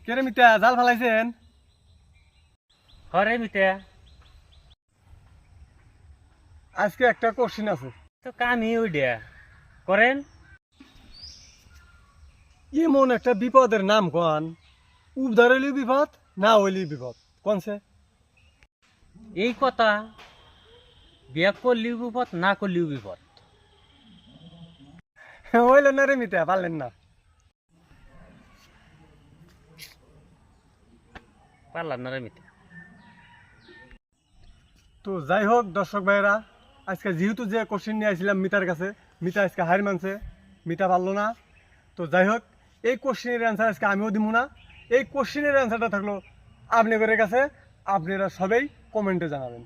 কেরে মিতা জাল ফালাইছেন? হরে মিতা আজকে একটা কোশ্চিন আছে। তো কামই ওইডা করেন। এমন একটা বিপদের নাম কোন, উদ্ধার হইলেও বিপদ, না হইলেও বিপদ, কোনছে? এই কথা বিয়া করলেও বিপদ, না করলেও বিপদ। হইল না রে মিতা, পারলেন না। পারলাম না রে মিতা। তো যাই হোক দর্শক ভাইরা, আজকে যেহেতু যে কোশ্চিন নিয়ে আসছিলাম মিতার কাছে, মিতা আজকে হার মানছে, মিতা পারলো না। তো যাই হোক, এই কোশ্চিনের অ্যান্সার আজকে আমিও দিব না। এই কোশ্চিনের অ্যান্সারটা থাকলো আপনাদের কাছে, আপনারা সবাই কমেন্টে জানাবেন।